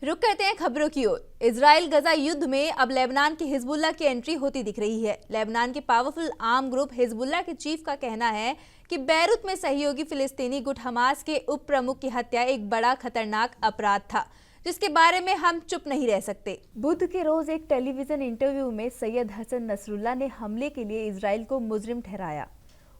रुक करते हैं खबरों की ओर। इजराइल गजा युद्ध में अब लेबनान की हिजबुल्लाह की एंट्री होती दिख रही है। लेबनान के पावरफुल आर्म ग्रुप हिजबुल्लाह के चीफ का कहना है कि बैरूत में सहयोगी फिलिस्तीनी गुट हमास के उप प्रमुख की हत्या एक बड़ा खतरनाक अपराध था, जिसके बारे में हम चुप नहीं रह सकते। बुध के रोज एक टेलीविजन इंटरव्यू में सैयद हसन नसरुल्लाह ने हमले के लिए इजराइल को मुजरिम ठहराया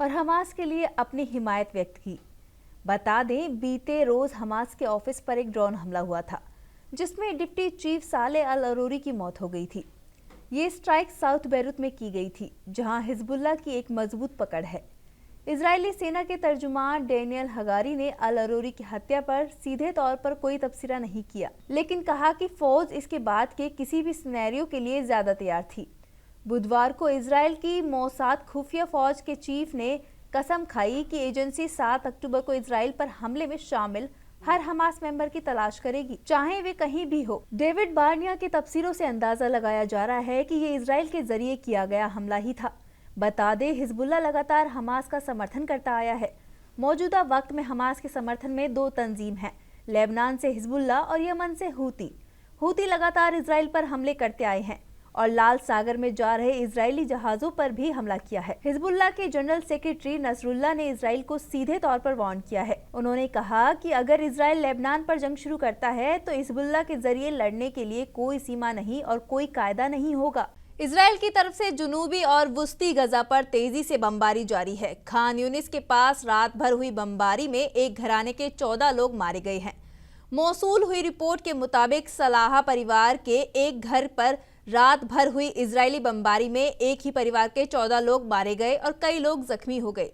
और हमास के लिए अपनी हिमायत व्यक्त की। बता दें, बीते रोज हमास के ऑफिस पर एक ड्रोन हमला हुआ था, जिसमें डिप्टी चीफ साले अल अरूरी की मौत हो गई थी। ये स्ट्राइक साउथ बैरूत में की गई थी, जहां हिजबुल्लाह की एक मजबूत पकड़ है। इजरायली सेना के तर्जुमान डेनियल हगारी ने अल अरूरी की हत्या पर सीधे तौर पर कोई तबसरा नहीं किया, लेकिन कहा कि फौज इसके बाद के किसी भी सिनेरियो के लिए ज्यादा तैयार थी। बुधवार को इजरायल की मोसाद खुफिया फौज के चीफ ने कसम खाई कि एजेंसी 7 अक्टूबर को इजराइल पर हमले में शामिल हर हमास मेंबर की तलाश करेगी, चाहे वे कहीं भी हो। डेविड बार्निया के तफसीरों से अंदाजा लगाया जा रहा है कि ये इजराइल के जरिए किया गया हमला ही था। बता दे, हिजबुल्लाह लगातार हमास का समर्थन करता आया है। मौजूदा वक्त में हमास के समर्थन में 2 तंजीम हैं, लेबनान से हिजबुल्लाह और यमन से हूती लगातार इजराइल पर हमले करते आए हैं और लाल सागर में जा रहे इजरायली जहाजों पर भी हमला किया है। हिजबुल्लाह के जनरल सेक्रेटरी नसरुल्लाह ने इजराइल को सीधे तौर पर वार्न किया है। उन्होंने कहा कि अगर इजराइल लेबनान पर जंग शुरू करता है तो हिजबुल्लाह के जरिए लड़ने के लिए कोई सीमा नहीं और कोई कायदा नहीं होगा। इजराइल की तरफ से जुनूबी और वुस्ती गजा पर तेजी से बमबारी जारी है। खान यूनिस के पास रात भर हुई बमबारी में एक घराने के 14 लोग मारे गए हैं। मौसूल हुई रिपोर्ट के मुताबिक सलाह परिवार के एक घर पर रात भर हुई इजरायली बमबारी में एक ही परिवार के 14 लोग मारे गए और कई लोग जख्मी हो गए।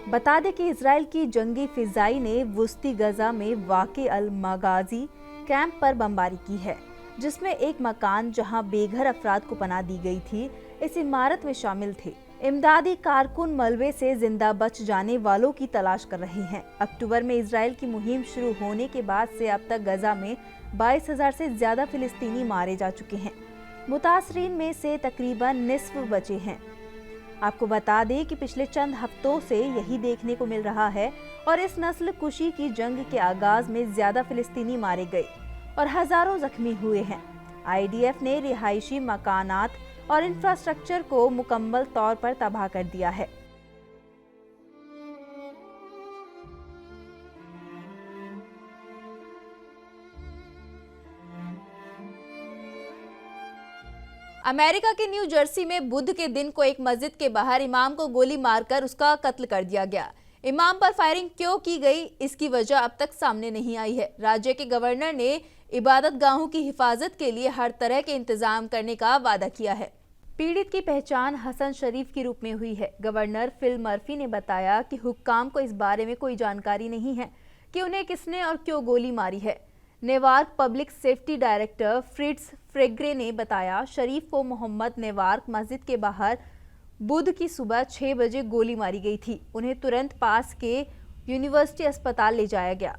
बता दें कि इजराइल की जंगी फिजाई ने वुस्ती गजा में वाक़े अल मगाजी कैंप पर बमबारी की है, जिसमें एक मकान जहां बेघर अफराद को पनाह दी गई थी, इस इमारत में शामिल थे। इमदादी कारकुन मलबे से जिंदा बच जाने वालों की तलाश कर रहे हैं। अक्टूबर में इजराइल की मुहिम शुरू होने के बाद से अब तक गजा में 22,000 से ज्यादा फिलिस्तीनी मारे जा चुके हैं। मुतासरीन में से तकरीबन निस्फ बचे हैं। आपको बता दें कि पिछले चंद हफ्तों से यही देखने को मिल रहा है और इस नस्ल कुशी की जंग के आगाज में ज्यादा फिलिस्तीनी मारे गए और हजारों जख्मी हुए हैं। IDF ने रिहायशी मकानात और इंफ्रास्ट्रक्चर को मुकम्मल तौर पर तबाह कर दिया है। अमेरिका के न्यू जर्सी में बुध के दिन को एक मस्जिद के बाहर इमाम को गोली मारकर उसका कत्ल कर दिया गया। इमाम पर फायरिंग क्यों की गई, इसकी वजह अब तक सामने नहीं आई है। राज्य के गवर्नर ने इबादत गाहों की हिफाजत के लिए हर तरह के इंतजाम करने का वादा किया है। पीड़ित की पहचान हसन शरीफ के रूप में हुई है। गवर्नर फिल मर्फी ने बताया कि हुक्काम को इस बारे में कोई जानकारी नहीं है कि उन्हें किसने और क्यों गोली मारी है। Newark public safety director Fritz Frage ने बताया, शरीफ को मोहम्मद नेवार्क मस्जिद के बाहर बुध की सुबह 6 बजे गोली मारी गई थी। उन्हें तुरंत पास के यूनिवर्सिटी अस्पताल ले जाया गया।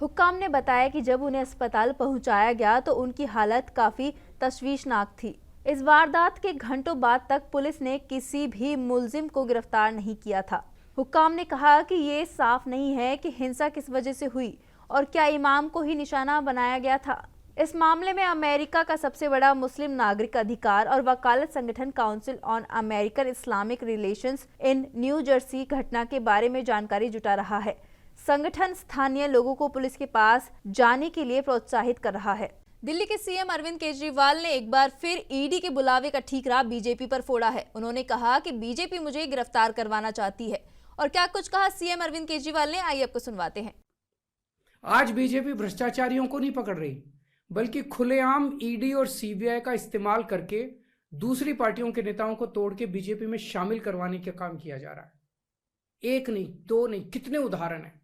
हुक्काम ने बताया कि जब उन्हें अस्पताल पहुंचाया गया तो उनकी हालत काफ़ी तशवीशनाक थी। इस वारदात के घंटों बाद तक पुलिस ने किसी भी मुलजिम को गिरफ्तार नहीं किया था। हुक्काम ने कहा कि ये साफ नहीं है कि हिंसा किस वजह से हुई और क्या इमाम को ही निशाना बनाया गया था। इस मामले में अमेरिका का सबसे बड़ा मुस्लिम नागरिक अधिकार और वकालत संगठन council on American Islamic relations in new Jersey घटना के बारे में जानकारी जुटा रहा है। संगठन स्थानीय लोगों को पुलिस के पास जाने के लिए प्रोत्साहित कर रहा है। दिल्ली के सीएम अरविंद केजरीवाल ने एक बार फिर ईडी के बुलावे का ठीकरा बीजेपी पर फोड़ा है। उन्होंने कहा कि बीजेपी मुझे गिरफ्तार करवाना चाहती है। और क्या कुछ कहा सीएम अरविंद केजरीवाल ने, आइए आपको सुनवाते हैं। आज बीजेपी भ्रष्टाचारियों को नहीं पकड़ रही, बल्कि खुलेआम ईडी और सीबीआई का इस्तेमाल करके दूसरी पार्टियों के नेताओं को तोड़ के बीजेपी में शामिल करवाने का काम किया जा रहा है। एक नहीं, दो नहीं, कितने उदाहरण हैं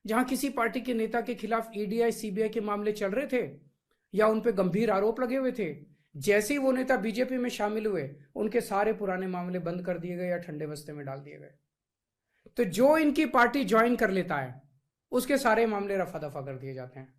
जहां किसी पार्टी के नेता के खिलाफ ईडी सीबीआई के मामले चल रहे थे या उन पे गंभीर आरोप लगे हुए थे। जैसे ही वो नेता बीजेपी में शामिल हुए, उनके सारे पुराने मामले बंद कर दिए गए या ठंडे बस्ते में डाल दिए गए। तो जो इनकी पार्टी ज्वाइन कर लेता है, उसके सारे मामले रफा दफा कर दिए जाते हैं।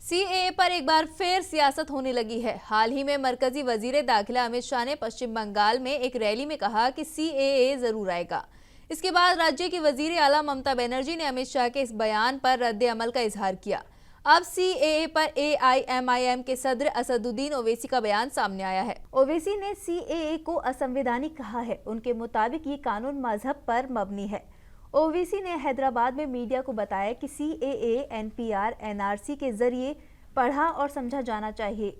सीएए पर एक बार फिर सियासत होने लगी है। हाल ही में मरकजी वजीर दाखिला अमित शाह ने पश्चिम बंगाल में एक रैली में कहा कि सीएए जरूर आएगा। इसके बाद राज्य की वजीर आला ममता बनर्जी ने अमित शाह के इस बयान पर रद्द अमल का इजहार किया। अब सीएए पर एआईएमआईएम के सदर असदुद्दीन ओवैसी का बयान सामने आया है। ओवैसी ने सीएए को असंवैधानिक कहा है। उनके मुताबिक ये कानून मजहब पर मबनी है। ओवैसी ने हैदराबाद में मीडिया को बताया कि सीएए एनपीआर एनआरसी के जरिए पढ़ा और समझा जाना चाहिए,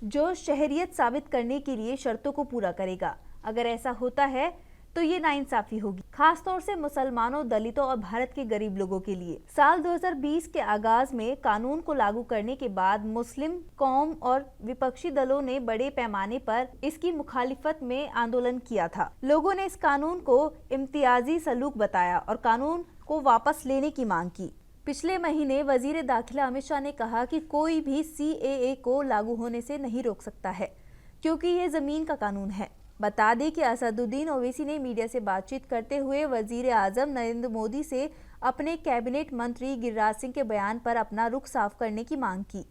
जो शहरियत साबित करने के लिए शर्तों को पूरा करेगा। अगर ऐसा होता है तो ये नाइंसाफी होगी, खासतौर से मुसलमानों, दलितों और भारत के गरीब लोगों के लिए। साल 2020 के आगाज में कानून को लागू करने के बाद मुस्लिम कौम और विपक्षी दलों ने बड़े पैमाने पर इसकी मुखालिफत में आंदोलन किया था। लोगों ने इस कानून को इम्तियाजी सलूक बताया और कानून को वापस लेने की मांग की। पिछले महीने वजीर दाखिला अमित शाह ने कहा कि कोई भी सीएए को लागू होने से नहीं रोक सकता है, क्योंकि ये जमीन का कानून है। बता दें कि असदुद्दीन ओवैसी ने मीडिया से बातचीत करते हुए वजीर आजम नरेंद्र मोदी से अपने कैबिनेट मंत्री गिरिराज सिंह के बयान पर अपना रुख साफ करने की मांग की,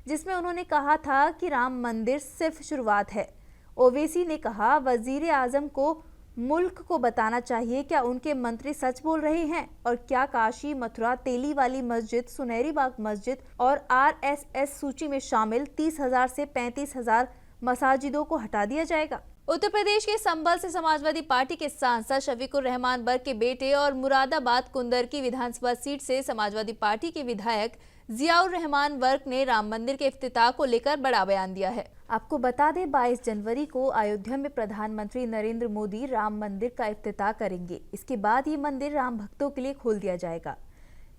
जिसमें उन्होंने कहा था कि राम मंदिर सिर्फ शुरुआत है। ओवैसी ने कहा, वजीर आजम को मुल्क को बताना चाहिए क्या उनके मंत्री सच बोल रहे हैं और क्या काशी, मथुरा, तेली वाली मस्जिद, सुनहरी बाग मस्जिद और आरएसएस सूची में शामिल 30,000 से 35,000 मसाजिदों को हटा दिया जाएगा। उत्तर प्रदेश के संभल से समाजवादी पार्टी के सांसद शफीकुर रहमान बर्क के बेटे और मुरादाबाद कुंदर की विधानसभा सीट से समाजवादी पार्टी के विधायक जियाउर रहमान बर्क ने राम मंदिर के इफ्तिताह को लेकर बड़ा बयान दिया है। आपको बता दें, 22 जनवरी को अयोध्या में प्रधानमंत्री नरेंद्र मोदी राम मंदिर का इफ्तिताह करेंगे। इसके बाद ये मंदिर राम भक्तों के लिए खोल दिया जाएगा।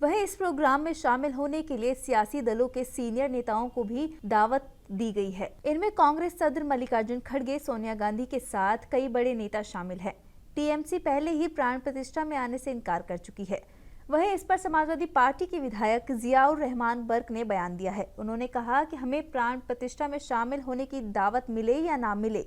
वहीं इस प्रोग्राम में शामिल होने के लिए सियासी दलों के सीनियर नेताओं को भी दावत दी गई है। इनमें कांग्रेस सदर मल्लिकार्जुन खड़गे, सोनिया गांधी के साथ कई बड़े नेता शामिल हैं। टीएमसी पहले ही प्राण प्रतिष्ठा में आने से इनकार कर चुकी है। वहीं इस पर समाजवादी पार्टी के विधायक जियाउर रहमान बर्क ने बयान दिया है। उन्होंने कहा कि हमें प्राण प्रतिष्ठा में शामिल होने की दावत मिले या ना मिले,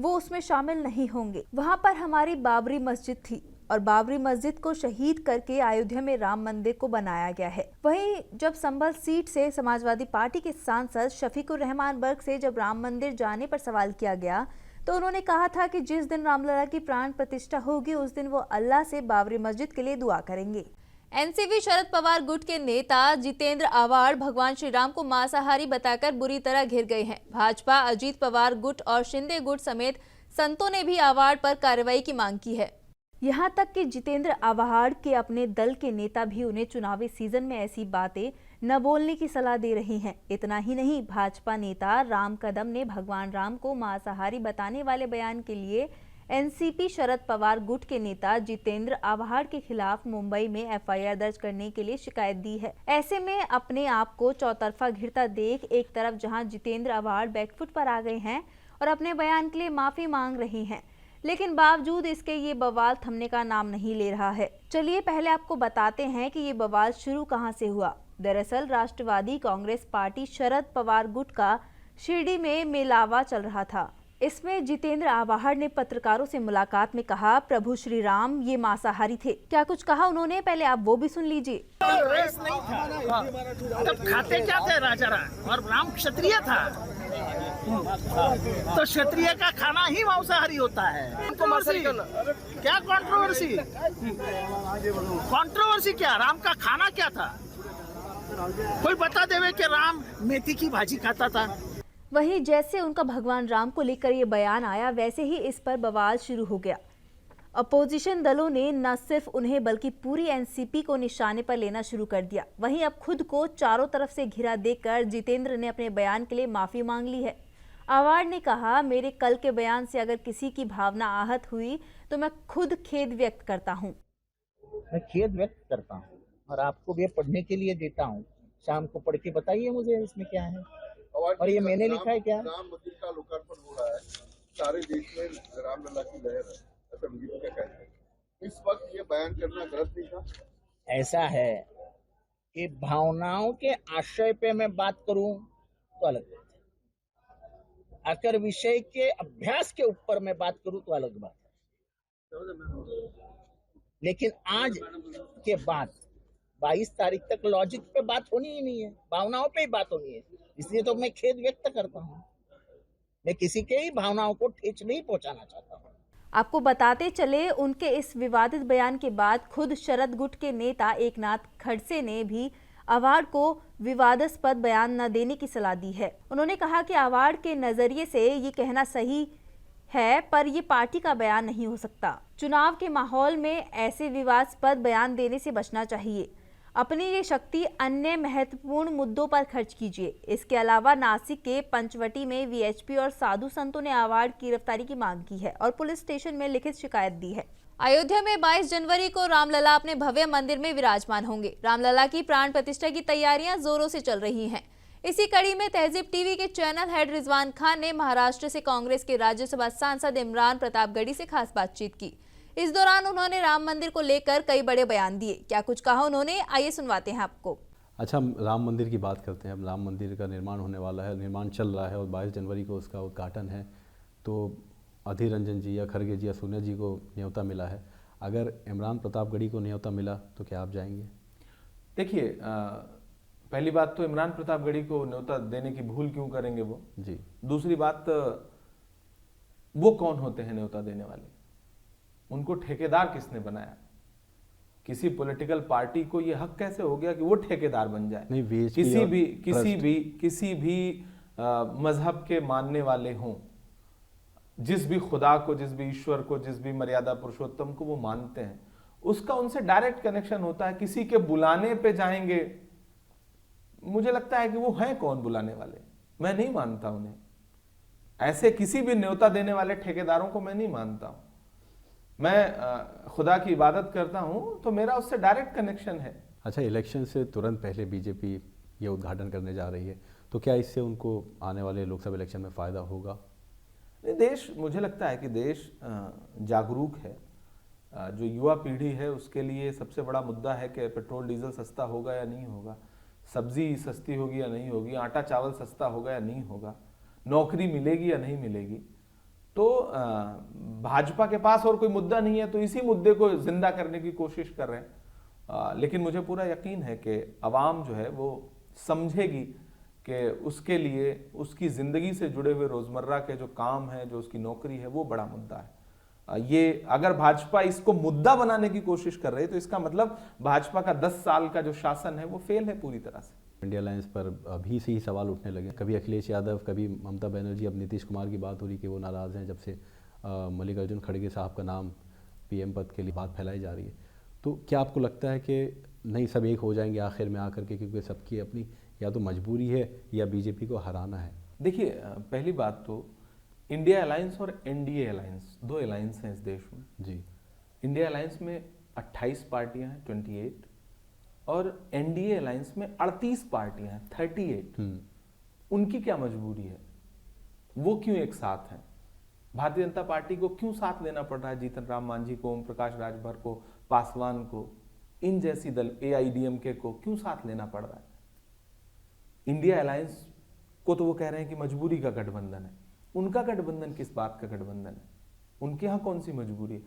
वो उसमें शामिल नहीं होंगे। वहां पर हमारी बाबरी मस्जिद थी और बाबरी मस्जिद को शहीद करके अयोध्या में राम मंदिर को बनाया गया है। वहीं जब संभल सीट से समाजवादी पार्टी के सांसद शफीकुर रहमान बर्क से जब राम मंदिर जाने पर सवाल किया गया तो उन्होंने कहा था कि जिस दिन रामलला की प्राण प्रतिष्ठा होगी उस दिन वो अल्लाह से बाबरी मस्जिद के लिए दुआ करेंगे। एनसीपी शरद पवार गुट के नेता जितेंद्र आव्हाड भगवान श्री राम को मांसाहारी बताकर बुरी तरह घिर गए हैं। भाजपा, अजीत पवार गुट और शिंदे गुट समेत संतों ने भी आव्हाड पर कार्रवाई की मांग की है। यहाँ तक कि जितेंद्र आव्हाड के अपने दल के नेता भी उन्हें चुनावी सीजन में ऐसी बातें न बोलने की सलाह दे रहे हैं। इतना ही नहीं, भाजपा नेता राम कदम ने भगवान राम को मांसाहारी बताने वाले बयान के लिए एनसीपी शरद पवार गुट के नेता जितेंद्र आव्हाड के खिलाफ मुंबई में एफआईआर दर्ज करने के लिए शिकायत दी है। ऐसे में अपने आप को चौतरफा घिरता देख एक तरफ जहां जितेंद्र आव्हाड बैकफुट पर आ गए हैं और अपने बयान के लिए माफी मांग रहे हैं, लेकिन बावजूद इसके ये बवाल थमने का नाम नहीं ले रहा है। चलिए पहले आपको बताते हैं कि ये बवाल शुरू कहां से हुआ। दरअसल राष्ट्रवादी कांग्रेस पार्टी शरद पवार गुट का शिरडी में मेलावा चल रहा था। इसमें जितेंद्र आव्हाड ने पत्रकारों से मुलाकात में कहा, प्रभु श्री राम ये मांसाहारी थे। क्या कुछ कहा उन्होंने, पहले आप वो भी सुन लीजिए। रेस नहीं था, तब खाते क्या थे राजा राम, और राम क्षत्रिय था, तो क्षत्रिय का खाना ही मांसाहारी होता है। क्या कंट्रोवर्सी? कंट्रोवर्सी क्या? राम का खाना क्या था? कोई बता देवे कि राम मेथी की भाजी खाता था। वहीं जैसे उनका भगवान राम को लेकर ये बयान आया, वैसे ही इस पर बवाल शुरू हो गया। अपोजिशन दलों ने न सिर्फ उन्हें बल्कि पूरी एनसीपी को निशाने पर लेना शुरू कर दिया। वहीं अब खुद को चारों तरफ से घिरा देखकर जितेंद्र ने अपने बयान के लिए माफी मांग ली है। आव्हाड ने कहा, मेरे कल के बयान से अगर किसी की भावना आहत हुई तो मैं खुद खेद व्यक्त करता हूँ। मैं खेद व्यक्त करता हूँ और आपको भी पढ़ने के लिए देता हूँ। शाम को पढ़ के बताइए मुझे इसमें क्या है। और ये मैंने लिखा है क्या? राम मंदिर का लोकार्पण हो रहा है, सारे देश में रामलला की लहर है, ऐसा मुझे क्या कहना है? इस वक्त ये बयान करना गलत नहीं था। ऐसा है कि भावनाओं के आशय पे मैं बात करूं तो अलग बात है, अगर विषय के अभ्यास के ऊपर मैं बात करूं तो अलग बात है। लेकिन आज के बाद 22 तारीख तक लॉजिक पे बात होनी ही नहीं है, भावनाओं पे ही बात होनी है। इसलिए तो मैं खेद व्यक्त करता हूँ। मैं किसी के ही भावनाओं को ठेस नहीं पहुंचाना चाहता हूँ। आपको बताते चले, उनके इस विवादित बयान के बाद खुद शरद गुट के नेता एकनाथ खड़से ने भी अवार्ड को विवादास्पद बयान न देने की सलाह दी है। उन्होंने कहा कि अवार्ड के नजरिए से ये कहना सही है, पर ये पार्टी का बयान नहीं हो सकता। चुनाव के माहौल में ऐसे विवादास्पद बयान देने से बचना चाहिए। अपनी ये शक्ति अन्य महत्वपूर्ण मुद्दों पर खर्च कीजिए। इसके अलावा नासिक के पंचवटी में वीएचपी और साधु संतों ने अवार्ड की गिरफ्तारी की मांग की है और पुलिस स्टेशन में लिखित शिकायत दी है। अयोध्या में 22 जनवरी को रामलला अपने भव्य मंदिर में विराजमान होंगे। रामलला की प्राण प्रतिष्ठा की तैयारियां जोरों से चल रही हैं। इसी कड़ी में तहजीब टीवी के चैनल हेड रिजवान खान ने महाराष्ट्र से कांग्रेस के राज्यसभा सांसद इमरान प्रतापगढ़ी से खास बातचीत की। इस दौरान उन्होंने राम मंदिर को लेकर कई बड़े बयान दिए। क्या कुछ कहा उन्होंने, आइए सुनवाते हैं आपको। अच्छा, हम राम मंदिर की बात करते हैं। अब राम मंदिर का निर्माण होने वाला है, निर्माण चल रहा है और 22 जनवरी को उसका उद्घाटन है। तो अधीर रंजन जी या खड़गे जी या सोनिया जी को न्योता मिला है। अगर इमरान प्रतापगढ़ी को न्योता मिला तो क्या आप जाएंगे? देखिए, पहली बात तो इमरान प्रतापगढ़ी को न्योता देने की भूल क्यों करेंगे वो जी। दूसरी बात, वो कौन होते हैं न्योता देने वाले? उनको ठेकेदार किसने बनाया? किसी पॉलिटिकल पार्टी को ये हक कैसे हो गया कि वो ठेकेदार बन जाए? नहीं, किसी भी मजहब के मानने वाले हों, जिस भी खुदा को, जिस भी ईश्वर को, जिस भी मर्यादा पुरुषोत्तम को वो मानते हैं, उसका उनसे डायरेक्ट कनेक्शन होता है। किसी के बुलाने पे जाएंगे, मुझे लगता है कि वो हैं कौन बुलाने वाले? मैं नहीं मानता उन्हें। ऐसे किसी भी न्योता देने वाले ठेकेदारों को मैं नहीं मानता हूं। मैं खुदा की इबादत करता हूं, तो मेरा उससे डायरेक्ट कनेक्शन है। अच्छा, इलेक्शन से तुरंत पहले बीजेपी ये उद्घाटन करने जा रही है, तो क्या इससे उनको आने वाले लोकसभा इलेक्शन में फ़ायदा होगा? देश, मुझे लगता है कि देश जागरूक है। जो युवा पीढ़ी है उसके लिए सबसे बड़ा मुद्दा है कि पेट्रोल डीजल सस्ता होगा या नहीं होगा, सब्जी सस्ती होगी या नहीं होगी, आटा चावल सस्ता होगा या नहीं होगा, नौकरी मिलेगी या नहीं मिलेगी। तो भाजपा के पास और कोई मुद्दा नहीं है, तो इसी मुद्दे को जिंदा करने की कोशिश कर रहे हैं। लेकिन मुझे पूरा यकीन है कि अवाम जो है वो समझेगी कि उसके लिए उसकी ज़िंदगी से जुड़े हुए रोज़मर्रा के जो काम है, जो उसकी नौकरी है, वो बड़ा मुद्दा है। ये अगर भाजपा इसको मुद्दा बनाने की कोशिश कर रही है तो इसका मतलब भाजपा का 10 साल का जो शासन है वो फेल है पूरी तरह से। इंडिया अलायंस पर अभी से ही सवाल उठने लगे। कभी अखिलेश यादव, कभी ममता बनर्जी, अब नीतीश कुमार की बात हो रही कि वो नाराज़ हैं जब से मल्लिकार्जुन खड़गे साहब का नाम पीएम पद के लिए बात फैलाई जा रही है। तो क्या आपको लगता है कि नहीं, सब एक हो जाएंगे आखिर में आकर के, क्योंकि सबकी अपनी या तो मजबूरी है या बीजेपी को हराना है? देखिए, पहली बात तो इंडिया अलायंस और एनडीए अलायंस, दो अलायंस हैं इस देश में जी। इंडिया अलायंस में 28 पार्टियां हैं, 28, और एनडीए अलायंस में 38 पार्टियां हैं, 38। उनकी क्या मजबूरी है? वो क्यों एक साथ हैं? भारतीय जनता पार्टी को क्यों साथ देना पड़ रहा है? जीतन राम मांझी को, ओम प्रकाश राजभर को, पासवान को, इन जैसी दल, एआईडीएमके को क्यों साथ लेना पड़ रहा है? इंडिया अलायंस को तो वो कह रहे हैं कि मजबूरी का गठबंधन है। उनका गठबंधन किस बात का गठबंधन है? उनके यहाँ कौन सी मजबूरी है?